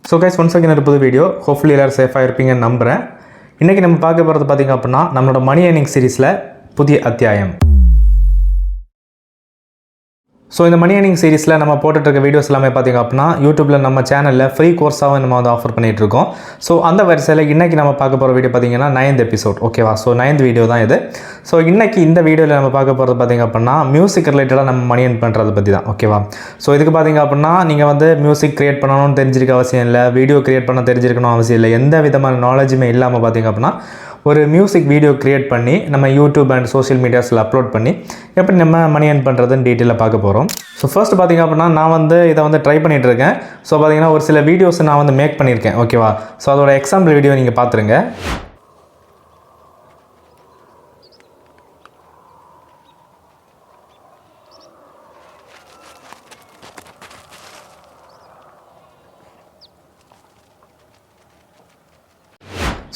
So guys once again ஒரு புது video. Hopefully எல்லாரும் சேஃபாக இருப்பீங்கன்னு நம்புகிறேன். இன்றைக்கி நம்ம பார்க்க போகிறது பார்த்திங்க அப்படின்னா நம்மளோட மணி ஏர்னிங் சீரீஸில் புதிய அத்தியாயம். ஸோ இந்த மணி ஏர்னிங் சீரீஸில் நம்ம போட்டுட்ருக்க வீடியோஸ் எல்லாமே பார்த்திங்க அப்படின்னா யூடியூப்பில் நம்ம சேனலில் ஃப்ரீ கோர்ஸாகவும் நம்ம வந்து ஆஃபர் பண்ணிகிட்ருக்கோம். ஸோ அந்த வரிசையில் இன்றைக்கி நம்ம பார்க்க போகிற வீடியோ பார்த்திங்கன்னா 9th எபிசோட். ஓகேவா? ஸோ 9th வீடியோ தான் இது. ஸோ இன்றைக்கி இந்த வீடியோவில் நம்ம பார்க்க போகிறது பார்த்திங்க அப்படின்னா மியூசிக் ரிலேட்டடாக நம்ம மணி ஏர்ன் பண்ணுறதை பற்றி தான். ஓகேவா? ஸோ இதுக்கு பார்த்திங்க அப்படின்னா நீங்கள் வந்து மியூசிக் க்ரியேட் பண்ணணும்னு தெரிஞ்சிருக்க அவசியம் இல்லை, வீடியோ க்ரியேட் பண்ண தெரிஞ்சிருக்கணும் அவசியம் இல்லை. எந்த விதமான நாலேஜுமே இல்லாமல் பார்த்திங்க அப்படின்னா ஒரு மியூசிக் வீடியோ க்ரியேட் பண்ணி நம்ம யூடியூப் அண்ட் சோஷியல் மீடியாஸில் அப்லோட் பண்ணி எப்படி நம்ம மணி ஏர்ன் பண்ணுறதுன்னு டீட்டெயிலாக பார்க்க போகிறோம். ஸோ ஃபர்ஸ்ட் பார்த்திங்க அப்படின்னா நான் வந்து இதை வந்து ட்ரை பண்ணிகிட்டு இருக்கேன். ஸோ பார்த்திங்கன்னா ஒரு சில வீடியோஸ் நான் வந்து மேக் பண்ணியிருக்கேன். ஓகேவா? ஸோ அதோட எக்ஸாம்பிள் வீடியோ நீங்கள் பார்த்துருங்க.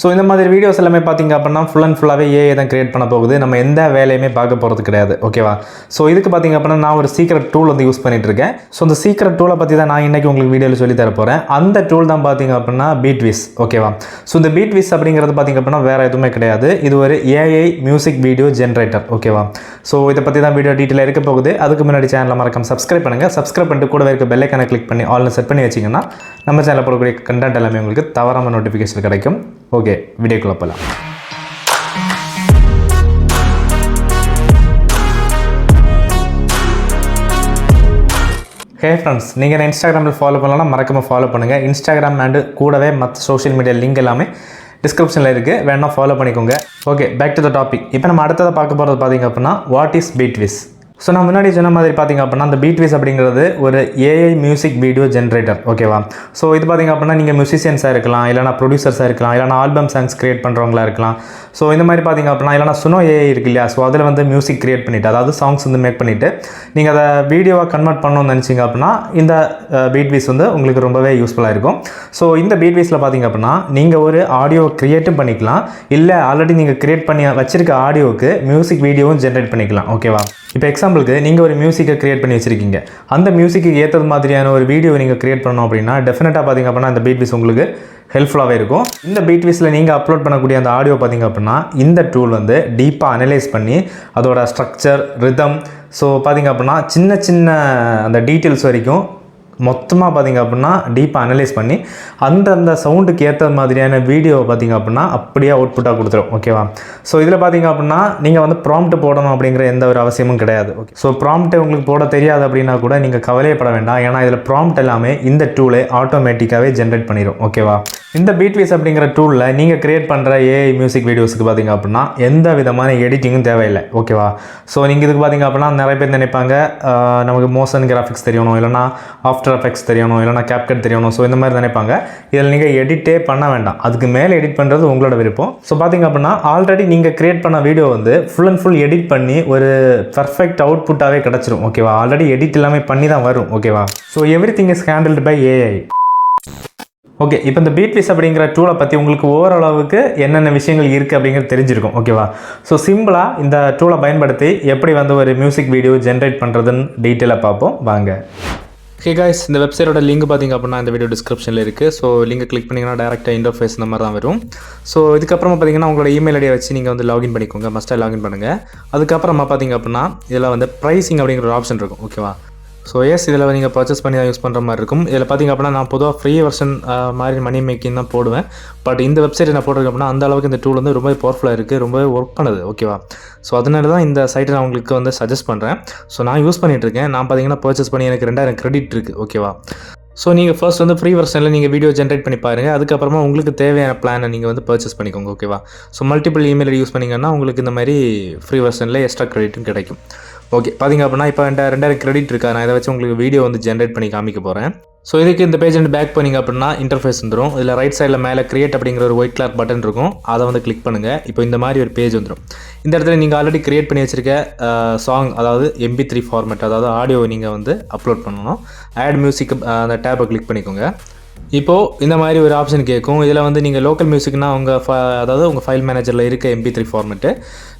ஸோ இந்த மாதிரி வீடியோஸ் எல்லாமே பார்த்திங்க அப்படின்னா ஃபுல் அண்ட் ஃபுல்லாகவே ஏஐ தான் க்ரியேட் பண்ண போகுது. நம்ம எந்த வேலையுமே பார்க்க போகிறது கிடையாது. ஓகேவா? ஸோ இதுக்கு பார்த்திங்க அப்படின்னா நான் ஒரு சீக்ரெட் டூல் வந்து யூஸ் பண்ணிகிட்டு இருக்கேன். ஸோ இந்த சீக்ரெட் டூலை பற்றி தான் நான் இன்றைக்கி உங்களுக்கு வீடியோவில் சொல்லி தர போகிறேன். அந்த டூல் தான் பார்த்திங்க அப்படின்னா பீட்விஸ். ஓகேவா? ஸோ இந்த பீட்விஸ் அப்படிங்கிறது பார்த்திங்க அப்படின்னா வேறு எதுவுமே கிடையாது. இது ஒரு ஏஐ மியூசிக் வீடியோ ஜென்ரேட்டர். ஓகேவா? ஸோ இதை பற்றி தான் வீடியோ டீட்டெயிலாக இருக்க போகுது. அதுக்கு முன்னாடி சேனலில் மறக்காம சப்ஸ்கிரைப் பண்ணுங்கள். சப்ஸ்கிரைப் பண்ணிட்டு கூட இருக்க பெல் ஐக்கானை கிளிக் பண்ணி ஆல்னு செட் பண்ணி வச்சிங்கன்னா நம்ம சேனலில் போடக்கூடிய கண்டென்ட் எல்லாமே உங்களுக்கு தவறாமல் நோட்டிஃபிகேஷன் கிடைக்கும். ஓகே, வீடியோக்குள்ள போகலாம். ஹே ஃப்ரெண்ட்ஸ், நீங்கள் இன்ஸ்டாகிராமில் ஃபாலோ பண்ணலாம், மறக்காமல் ஃபாலோ பண்ணுங்கள். இன்ஸ்டாகிராம் அண்டு கூடவே மற்ற சோஷியல் மீடியா லிங்க் எல்லாமே டிஸ்கிரிப்ஷனில் இருக்குது, வேணால் ஃபாலோ பண்ணிக்கோங்க. Okay, back to the topic. இப்போ நம்ம அடுத்ததை பார்க்க போகிறது பார்த்திங்க அப்படின்னா வாட் இஸ் பீட்விஸ். ஸோ நான் முன்னாடி சொன்ன மாதிரி பார்த்திங்க அப்படின்னா அந்த பீட்விஸ் அப்படிங்கிறது ஒரு ஏஐ மியூசிக் வீடியோ ஜென்ரேட்டர். ஓகேவா? ஸோ இது பார்த்திங்க அப்படின்னா நீங்கள் மியூசிஷியன்ஸாக இருக்கலாம், இல்லைனா ப்ரொடியூசர்ஸாக இருக்கலாம், இல்லைனா ஆல்பம் சாங்ஸ் க்ரியேட் பண்ணுறவங்களா இருக்கலாம். ஸோ இந்த மாதிரி பார்த்திங்க அப்படின்னா இல்லைனா சுனோ ஏஐ இருக்கு இல்லையா? ஸோ அதில் வந்து மியூசிக் க்ரியேட் பண்ணிவிட்டு, அதாவது சாங்ஸ் வந்து மேக் பண்ணிவிட்டு நீங்கள் அதை வீடியோவாக கன்வெர்ட் பண்ணணும்னு நினச்சிங்க அப்படின்னா இந்த பீட்விஸ் வந்து உங்களுக்கு ரொம்பவே யூஸ்ஃபுல்லாக இருக்கும். ஸோ இந்த பீட்விஸில் பார்த்திங்க அப்படின்னா நீங்கள் ஒரு ஆடியோ க்ரியேட்டும் பண்ணிக்கலாம், இல்லை ஆல்ரெடி நீங்கள் க்ரியேட் பண்ணி வச்சிருக்க ஆடியோவுக்கு மியூசிக் வீடியோவும் ஜென்ரேட் பண்ணிக்கலாம். ஓகேவா? இப்போ எக்ஸாம்பிளுக்கு நீங்கள் ஒரு மியூசிக்கை க்ரியேட் பண்ணி வச்சுருக்கீங்க. அந்த மியூசிக்கு ஏற்றது மாதிரியான ஒரு வீடியோ நீங்கள் க்ரியேட் பண்ணணும் அப்படின்னா டெஃபினட்டாக பார்த்திங்க அப்படின்னா இந்த பீட்விஸ் உங்களுக்கு ஹெல்ப்ஃபுல்லாகவே இருக்கும். இந்த பீட்விஸில் நீங்கள் அப்லோட் பண்ணக்கூடிய அந்த ஆடியோ பார்த்திங்க அப்படின்னா இந்த டூல் வந்து டீப்பாக அனலைஸ் பண்ணி அதோட ஸ்ட்ரக்சர், ரிதம், ஸோ பார்த்திங்க அப்படின்னா சின்ன சின்ன அந்த டீட்டெயில்ஸ் வரைக்கும் மொத்தமாக பார்த்திங்க அப்படின்னா டீப்பாக அனலைஸ் பண்ணி அந்த சவுண்டுக்கு ஏற்ற மாதிரியான வீடியோவை பார்த்திங்க அப்படின்னா அப்படியே அவுட்புட்டாக கொடுத்துரும். ஓகேவா? ஸோ இதில் பார்த்திங்க அப்படின்னா நீங்கள் வந்து ப்ராம்ப்ட் போடணும் அப்படிங்கிற எந்த ஒரு அவசியமும் கிடையாது. ஓகே, ஸோ ப்ராம்ப்ட் உங்களுக்கு போட தெரியாது அப்படின்னா கூட நீங்கள் கவலையப்பட வேண்டாம். ஏன்னா இதில் ப்ராம்ப்ட் எல்லாமே இந்த டூலை ஆட்டோமேட்டிக்காகவே ஜென்ரேட் பண்ணிடும். ஓகேவா? இந்த பீட்விஸ் அப்படிங்கிற டூலில் நீங்கள் க்ரியேட் பண்ணுற ஏஐ மியூசிக் வீடியோஸுக்கு பார்த்திங்க அப்படின்னா எந்த விதமான எடிட்டிங்கும் தேவையில்லை. ஓகேவா? ஸோ நீங்கள் இதுக்கு பார்த்திங்க அப்படின்னா நிறைய பேர் நினைப்பாங்க நமக்கு மோஷன் கிராஃபிக்ஸ் தெரியணும், இல்லைனா ஆஃப்டர் எஃபெக்ட்ஸ் தெரியணும், இல்லைனா கேப்கட் தெரியணும். ஸோ இந்த மாதிரி நினைப்பாங்க. இதில் நீங்கள் எடிட்டே பண்ண வேண்டாம். அதுக்கு மேலே எடிட் பண்ணுறது உங்களோட விருப்பம். ஸோ பார்த்திங்க அப்படின்னா ஆல்ரெடி நீங்கள் க்ரியேட் பண்ண வீடியோ வந்து ஃபுல் அண்ட் ஃபுல் எடிட் பண்ணி ஒரு பர்ஃபெக்ட் அவுட்புட்டாகவே கிடச்சிரும். ஓகேவா? ஆல்ரெடி எடிட் எல்லாமே பண்ணி தான் வரும். ஓகேவா? So everything is handled by AI. Okay, இப்போ இந்த பீட்விஸ் அப்படிங்கிற டூலை பற்றி உங்களுக்கு ஓரளவுக்கு என்னென்ன விஷயங்கள் இருக்குது அப்படிங்கிறது தெரிஞ்சிருக்கும். ஓகேவா? ஸோ சிம்பிளாக இந்த டூலை பயன்படுத்தி எப்படி வந்து ஒரு மியூசிக் வீடியோ ஜென்ரேட் பண்ணுறதுன்னு டீட்டெயிலாக பார்ப்போம் வாங்க. ஹே காய்ஸ், இந்த வெப்சைட்டோட லிங்க் பார்த்திங்க அப்படின்னா இந்த வீடியோ டிஸ்கிரிப்ஷனில் இருக்குது. ஸோ லிங்கை கிளிக் பண்ணிங்கன்னா டேரெக்டாக இன்டர்ஃபேஸ் இந்த மாதிரி தான் வரும். ஸோ இதுக்கப்புறமா பார்த்திங்கன்னா உங்களோட இமெயில் ஐடியை வச்சு நீங்கள் வந்து லாகின் பண்ணிக்கோங்க. மஸ்ட்டாக லாகின் பண்ணுங்கள். அதுக்கப்புறமா பார்த்திங்க அப்படின்னா இதில் வந்து ப்ரைஸிங் அப்படிங்கிற ஒரு ஆப்ஷன் இருக்கும். ஓகேவா? ஸோ எஸ், இதில் நீங்கள் பர்ச்சேஸ் பண்ணி தான் யூஸ் பண்ணுற மாதிரி இருக்கும். இதில் பார்த்திங்க அப்படின்னா நான் பொதுவாக ஃப்ரீ வெர்ஷன் மாதிரி மணி மேக்கிங் தான் போடுவேன். பட் இந்த வெப்சைட்டை நான் போட்டிருக்கேன் அப்படின்னா அந்த அளவுக்கு இந்த டூல் வந்து ரொம்ப பவர்ஃபுல்லாக இருக்குது, ரொம்பவே ஒர்க் பண்ணுது. ஓகேவா? ஸோ அதனால தான் இந்த சைட்டை நான் உங்களுக்கு வந்து சஜஸ்ட் பண்ணுறேன். ஸோ நான் யூஸ் பண்ணிகிட்ருக்கேன். நான் பார்த்திங்கன்னா பர்ச்சேஸ் பண்ணி எனக்கு 2000 கிரெடிட் இருக்குது. ஓகேவா? ஸோ நீங்கள் ஃபர்ஸ்ட் வந்து ஃப்ரீ வெர்ஷனில் நீங்கள் வீடியோ ஜென்ரேட் பண்ணி பாருங்கள். அதுக்கப்புறமா உங்களுக்கு தேவையான பிளானை நீங்கள் வந்து பர்ச்சேஸ் பண்ணிக்கோங்க. ஓகேவா? ஸோ மல்டிபிள் இமெயில் யூஸ் பண்ணிங்கன்னா உங்களுக்கு இந்த மாதிரி ஃப்ரீ வெர்ஷனில் எக்ஸ்ட்ரா கிரெடிட்டும் கிடைக்கும். ஓகே, பார்த்திங்க அப்படின்னா இப்போ 2000 கிரெடிட் இருக்கா, நான் இதை வச்சு உங்களுக்கு வீடியோ வந்து ஜென்ரேட் பண்ணி காமிக்க போகிறேன். ஸோ இதுக்கு இந்த பேஜ் வந்து பேக் பண்ணிங்க அப்படின்னா இன்டர்ஃபேஸ் வந்துடும். இதில் ரைட் சைடில் மேலே கிரியேட் அப்படிங்கிற ஒரு ஒயிட் கலர் பட்டன் இருக்கும். அதை வந்து கிளிக் பண்ணுங்கள். இப்போ இந்த மாதிரி ஒரு பேஜ் வந்துடும். இந்த இடத்துல நீங்கள் ஆல்ரெடி கிரியேட் பண்ணி வச்சுருக்க சாங், அதாவது MP3 ஃபார்மேட், அதாவது ஆடியோ நீங்கள் வந்து அப்லோட் பண்ணணும். ஆட் மியூசிக் அந்த டேப்பை கிளிக் பண்ணிக்கோங்க. இப்போது இந்த மாதிரி ஒரு ஆப்ஷன் கேட்கும். இதில் வந்து நீங்கள் லோக்கல் மியூசிக்னால் அதாவது உங்கள் ஃபைல் மேனேஜரில் இருக்க MP3 ஃபார்மெட்டு.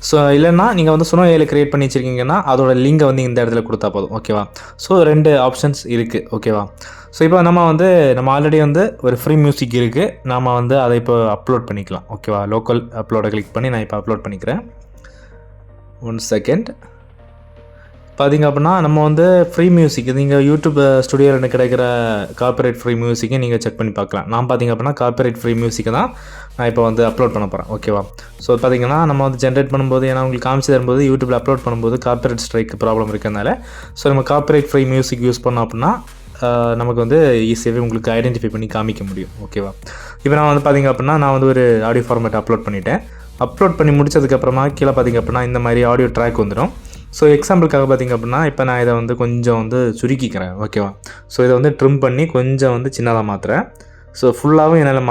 ஸோ இல்லைன்னா நீங்கள் வந்து சுனோ ஏஐயில் க்ரியேட் பண்ணி வச்சுருக்கீங்கன்னா அதோட லிங்கை வந்து இந்த இடத்துல கொடுத்தா போதும். ஓகேவா? ஸோ 2 ஆப்ஷன்ஸ் இருக்குது. ஓகேவா? ஸோ இப்போ நம்ம ஆல்ரெடி ஒரு ஃப்ரீ மியூசிக் இருக்குது, நம்ம அதை இப்போ அப்லோட் பண்ணிக்கலாம். ஓகேவா, லோக்கல் அப்லோடை கிளிக் பண்ணி நான் இப்போ அப்லோட் பண்ணிக்கிறேன். 1 செகண்ட். பார்த்திங்க அப்படின்னா நம்ம ஃப்ரீ மியூசிக் நீங்கள் யூடியூப் ஸ்டுடியோவில் கிடைக்கிற காப்பிரைட் ஃப்ரீ மியூசிக்கை நீங்கள் செக் பண்ணி பார்க்கலாம். நான் பார்த்திங்க அப்படின்னா காப்பிரைட் ஃப்ரீ மியூசிக்கை தான் நான் இப்போ அப்லோட் பண்ண போகிறேன். ஓகேவா, ஸோ பார்த்திங்கன்னா நம்ம ஜென்ரேட் பண்ணும்போது, ஏன்னா உங்களுக்கு காமிச்சு தரும்போது யூடியூப்பில் அப்லோட் பண்ணும்போது காப்பிரைட் ஸ்ட்ரைக் ப்ராப்ளம் இருக்கிறதுனால, ஸோ நம்ம காப்பிரைட் ஃப்ரீ மியூசிக் யூஸ் பண்ணோம் அப்படின்னா நமக்கு ஈஸியாகவே உங்களுக்கு ஐடென்டிஃபை பண்ணி காமிக்க முடியும். ஓகேவா, இப்போ நான் பார்த்திங்க அப்படின்னா நான் ஒரு ஆடியோ ஃபார்மேட் அப்லோட் பண்ணிவிட்டேன். அப்லோட் பண்ணி முடிச்சதுக்கப்புறமா கீழே பார்த்திங்க அப்படின்னா இந்த மாதிரி ஆடியோ ட்ராக் வந்துடும். ஸோ எக்ஸாம்பிளுக்காக பார்த்திங்க அப்படின்னா இப்போ நான் இதை கொஞ்சம் சுருக்கிக்கிறேன். ஓகேவா, ஸோ இதை ட்ரிம் பண்ணி கொஞ்சம் சின்னதாக மாற்றுறேன். ஸோ ஃபுல்லாகவும் என்னால்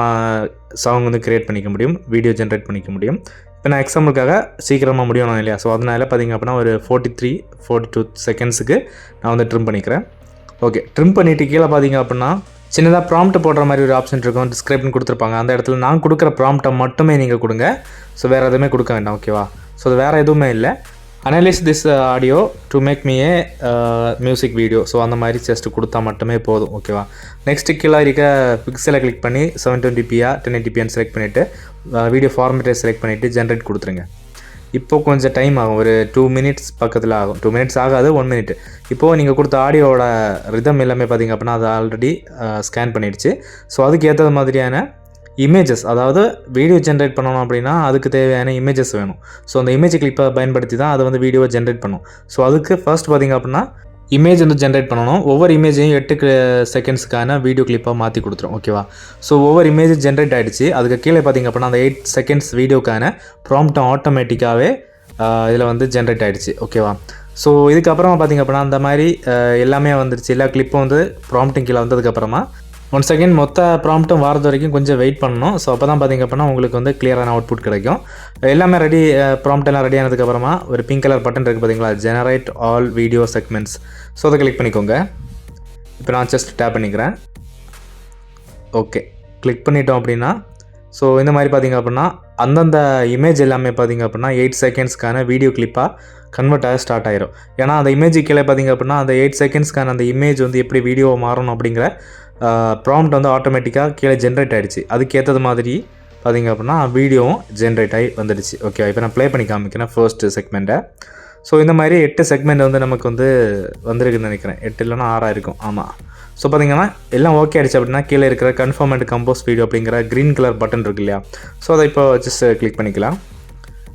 சாங் க்ரியேட் பண்ணிக்க முடியும், வீடியோ ஜென்ரேட் பண்ணிக்க முடியும். இப்போ நான் எக்ஸாம்பிளுக்காக சீக்கிரமாக முடியணும் இல்லையா, ஸோ அதனால் பார்த்திங்க அப்படின்னா ஒரு 42 செகண்ட்ஸுக்கு நான் ட்ரிம் பண்ணிக்கிறேன். ஓகே, ட்ரிம் பண்ணிவிட்டு கீழே பார்த்திங்க அப்படின்னா சின்னதாக ப்ராம்ப்ட் போடுற மாதிரி ஒரு ஆப்ஷன் இருக்கும், டிஸ்கிரைப்னு கொடுத்துருப்பாங்க. அந்த இடத்துல நான் கொடுக்குற ப்ராம்ப்டை மட்டுமே நீங்கள் கொடுங்க. ஸோ வேறு எதுவுமே கொடுக்க வேண்டாம். ஓகேவா, ஸோ அது வேறு எதுவுமே இல்லை. Analyse this audio to make me a music video. So அந்த மாதிரி ஜஸ்ட்டு கொடுத்தா மட்டுமே போதும். ஓகேவா, நெக்ஸ்ட்டு கீழே இருக்க பிக்சலை கிளிக் பண்ணி 720p 1080p செலக்ட் பண்ணிவிட்டு வீடியோ ஃபார்மேட்டை செலக்ட் பண்ணிவிட்டு ஜென்ரேட் கொடுத்துருங்க. இப்போது கொஞ்சம் டைம் ஆகும், ஒரு 2 மினிட்ஸ் பக்கத்தில் ஆகும். 2 மினிட்ஸ் ஆகாது, 1 மினிட். இப்போது நீங்கள் கொடுத்த ஆடியோவோட ரிதம் எல்லாமே பார்த்திங்க அப்படின்னா அது ஆல்ரெடி ஸ்கேன் பண்ணிடுச்சு. ஸோ அதுக்கு ஏற்றது மாதிரியான இமேஜஸ், அதாவது வீடியோ ஜென்ரேட் பண்ணணும் அப்படின்னா அதுக்கு தேவையான இமேஜஸ் வேணும். ஸோ அந்த இமேஜ் கிளிப்பை பயன்படுத்தி தான் அதை வீடியோவை ஜென்ரேட் பண்ணும். ஸோ அதுக்கு ஃபர்ஸ்ட் பார்த்திங்க அப்படின்னா இமேஜ் ஜென்ரேட் பண்ணணும். ஒவ்வொரு இமேஜையும் 8 செகண்ட்ஸ்க்கான வீடியோ கிளிப்பாக மாற்றி கொடுத்துரும். ஓகேவா, ஸோ ஒவ்வொரு இமேஜ் ஜென்ரேட் ஆகிடுச்சு. அதுக்கு கீழே பார்த்திங்க அப்படின்னா அந்த 8 செகண்ட்ஸ் வீடியோக்கான ப்ராம்ப்டும் ஆட்டோமேட்டிக்காகவே இதில் ஜென்ரேட் ஆகிடுச்சு. ஓகேவா, ஸோ இதுக்கப்புறமா பார்த்திங்க அப்படின்னா அந்த மாதிரி எல்லாமே வந்துருச்சு. எல்லா கிளிப்பும் ப்ராம்ப்டிங் கீழே வந்ததுக்கப்புறமா 1 செகண்ட் மொத்த ப்ராம்ப்ட்டும் வாரது வரைக்கும் கொஞ்சம் வெயிட் பண்ணணும். ஸோ அப்போ தான் பார்த்திங்க அப்படின்னா உங்களுக்கு கிளியரான அவுட்புட் கிடைக்கும். எல்லாமே ரெடி, ப்ராம்ப்ட் எல்லாம் ரெடி ஆனதுக்கப்புறமா ஒரு பிங்க் கலர் பட்டன் இருக்குது பார்த்திங்களா, generate all video segments. So அதை கிளிக் பண்ணிக்கோங்க. இப்போ நான் ஜஸ்ட் டேப் பண்ணிக்கிறேன். ஓகே, கிளிக் பண்ணிட்டோம் அப்படின்னா ஸோ இந்த மாதிரி பார்த்திங்க அப்படின்னா அந்தந்த இமேஜ் எல்லாமே பார்த்திங்க அப்படின்னா 8 செகண்ட்ஸ்க்கான வீடியோ கிளிப்பாக கன்வெர்ட் ஆக ஸ்டார்ட் ஆயிரும். ஏன்னா அந்த இமேஜ் கீழே பார்த்திங்க அப்படின்னா அந்த 8 செகண்ட்ஸ்க்கான அந்த இமேஜ் எப்படி வீடியோ மாறணும் அப்படிங்கிற ப்ராம்ப்ட் ஆட்டோமேட்டிக்காக கீழே ஜென்ரேட் ஆகிடுச்சு. அதுக்கு ஏற்றது மாதிரி பார்த்திங்க அப்படின்னா வீடியோவும் ஜென்ரேட் ஆகி வந்துடுச்சு. ஓகே, இப்போ நான் ப்ளே பண்ணி காமிக்கிறேன் ஃபர்ஸ்ட்டு செக்மெண்ட்டை. ஸோ இந்த மாதிரி 8 செக்மெண்ட் நமக்கு வந்திருக்குன்னு நினைக்கிறேன். 8 இல்லைனா 6 இருக்கும். ஆமாம். ஸோ பார்த்திங்கன்னா எல்லாம் ஓகே ஆகிடுச்சு அப்படின்னா கீழே இருக்கிற கன்ஃபார்ம் அண்ட் கம்போஸ் வீடியோ அப்படிங்கிற க்ரீன் கலர் பட்டன் இருக்கு இல்லையா, ஸோ அதை இப்போ ஜஸ்ட் கிளிக் பண்ணிக்கலாம்.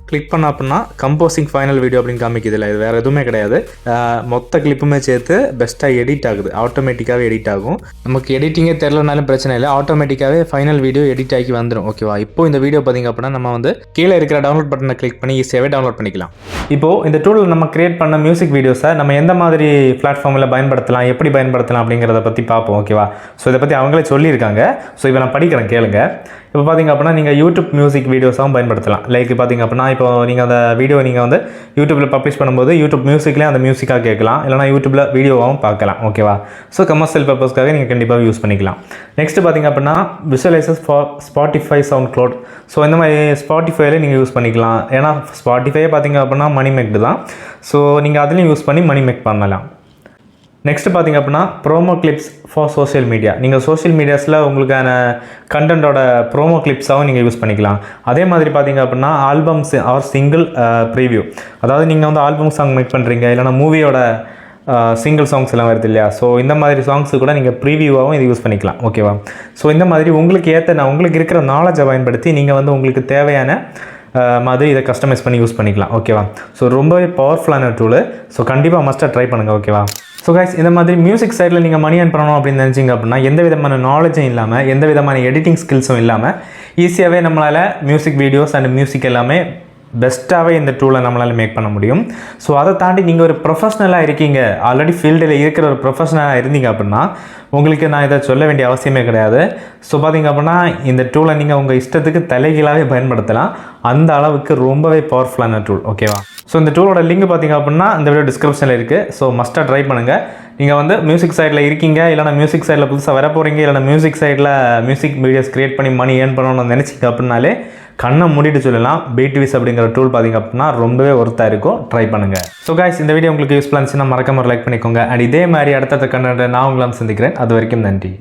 கிளிக் பண்ண அப்படின்னா கம்போசிங் ஃபைனல் வீடியோ அப்படின்னு காமிக்குது இல்லை, இது வேறு எதுவுமே கிடையாது. மொத்த கிளிப்புமே சேர்த்து பெஸ்ட்டாக எடிட் ஆகுது, ஆட்டோமேட்டிக்காகவே எடிட் ஆகும். நமக்கு எடிட்டிங்கே தெரிலனாலும் பிரச்சனை இல்லை, ஆட்டோமேட்டிக்காகவே ஃபைனல் வீடியோ எடிட் ஆகி வந்துடும். ஓகேவா, இப்போ இந்த வீடியோ பார்த்திங்க அப்படின்னா நம்ம கீழே இருக்கிற டவுன்லோட் பட்டனை கிளிக் பண்ணி ஈஸியாகவே டவுன்லோட் பண்ணிக்கலாம். இப்போது இந்த டூலில் நம்ம கிரியேட் பண்ண மியூசிக் வீடியோஸை நம்ம எந்த மாதிரி பிளாட்ஃபார்மில் பயன்படுத்தலாம், எப்படி பயன்படுத்தலாம் அப்படிங்கிறத பற்றி பார்ப்போம். ஓகேவா, ஸோ இதை பற்றி அவங்களே சொல்லியிருக்காங்க. ஸோ இப்போ நான் படிக்கிறேன், கேளுங்க. இப்போ பார்த்திங்க அப்படின்னா நீங்கள் யூடியூப் மியூசிக் வீடியோஸாகவும் பயன்படுத்தலாம். லைக் பார்த்திங்க அப்படின்னா இப்போ நீங்கள் அந்த வீடியோ நீங்கள் யூடியூப்பில் பப்ளிஷ் பண்ணும்போது யூடியூப் மியூசிக்லேயே அந்த மியூசிக்காக கேட்கலாம், இல்லைனா யூடியூப்பில் வீடியோவாகவும் பார்க்கலாம். ஓகேவா, ஸோ கமர்ஷியல் பர்பஸ்க்காக நீங்கள் கண்டிப்பாக யூஸ் பண்ணிக்கலாம். நெக்ஸ்ட்டு பார்த்திங்க அப்படின்னா visualisers for Spotify, SoundCloud. So இந்த மாதிரி ஸ்பாட்டிஃபைல நீங்கள் யூஸ் பண்ணிக்கலாம். ஏன்னா ஸ்பாட்டிஃபையே பார்த்திங்க அப்படின்னா மணி மேக்டு தான். ஸோ நீங்கள் அதுலேயும் யூஸ் பண்ணி மணி மேக் பண்ணலாம். நெக்ஸ்ட்டு பார்த்திங்க அப்படின்னா promo clips for social media. நீங்கள் சோஷியல் மீடியாஸில் உங்களுக்கான கண்டென்ட்டோட ப்ரோமோ கிளிப்ஸாகவும் நீங்கள் யூஸ் பண்ணிக்கலாம். அதே மாதிரி பார்த்திங்க அப்படின்னா ஆல்பம்ஸ் ஆர் சிங்கிள் ப்ரீவியூ, அதாவது நீங்கள் ஆல்பம் சாங் மேக் பண்ணுறீங்க, இல்லைனா மூவியோட சிங்கிள் சாங்ஸ் எல்லாம் வருது இல்லையா, ஸோ இந்த மாதிரி சாங்ஸு கூட நீங்கள் ப்ரீவியூவாகவும் இது யூஸ் பண்ணிக்கலாம். ஓகேவா, ஸோ இந்த மாதிரி உங்களுக்கு உங்களுக்கு இருக்கிற நாலேஜை பயன்படுத்தி நீங்கள் உங்களுக்கு தேவையான மாதிரி இதை கஸ்டமைஸ் பண்ணி யூஸ் பண்ணிக்கலாம். ஓகேவா, ஸோ ரொம்பவே பவர்ஃபுல்லான டூலு. ஸோ கண்டிப்பாக மஸ்ட்டாக ட்ரை பண்ணுங்கள். ஓகேவா, ஸோ கைஸ் இந்த மாதிரி மியூசிக் சைடில் நீங்கள் மணி ஏர்ன் பண்ணணும் அப்படின்னு நினச்சிங்க அப்படின்னா எந்த விதமான நாலேஜும் இல்லாமல், எந்த விதமான எடிட்டிங் ஸ்கில்ஸும் இல்லாமல் ஈஸியாகவே நம்மளால் மியூசிக் வீடியோஸ் அண்ட் மியூசிக் எல்லாமே பெஸ்ட்டாகவே இந்த டூலை நம்மளால் மேக் பண்ண முடியும். ஸோ அதை தாண்டி நீங்கள் ஒரு ப்ரொஃபஷ்னலாக இருக்கீங்க, ஆல்ரெடி ஃபீல்டில் இருக்கிற ஒரு ப்ரொஃபஷ்னலாக இருந்தீங்க அப்படின்னா உங்களுக்கு நான் இதை சொல்ல வேண்டிய அவசியமே கிடையாது. ஸோ பார்த்திங்க அப்படின்னா இந்த டூலை நீங்கள் உங்கள் இஷ்டத்துக்கு தலைகீழாகவே பயன்படுத்தலாம். அந்த அளவுக்கு ரொம்பவே பவர்ஃபுல்லான டூல். ஓகேவா, ஸோ இந்த டூலோட லிங்க் பார்த்திங்க அப்படின்னா இந்த வீடியோ டிஸ்கிரிப்ஷனில் இருக்குது. ஸோ மஸ்ட்டாக ட்ரை பண்ணுங்கள். நீங்கள் மியூசிக் சைடில் இருக்கீங்க, இல்லைனா மியூசிக் சைடில் புதுசாக வர போகிறீங்க, இல்லைனா மியூசிக் சைடில் மியூசிக் வீடியோஸ் க்ரியேட் பண்ணி மணி ஏர்ன் பண்ணணும்னு நினச்சிங்க அப்படின்னாலே கண்ணை மூடிட்டு சொல்லலாம். BTVs அப்படிங்கிற டூல் பார்த்திங்க அப்படின்னா ரொம்பவே ஒர்த்தாக இருக்கும். ட்ரை பண்ணுங்கள். ஸோ கைஸ், இந்த வீடியோ உங்களுக்கு யூஸ்ஃபுல்லாக இருந்துச்சுன்னா மறக்காம லைக் பண்ணிக்கோங்க. அண்ட் இதே மாதிரி அடுத்த கண்டென்ட் நான் உங்களை சந்திக்கிறேன். அது வரைக்கும் நன்றி.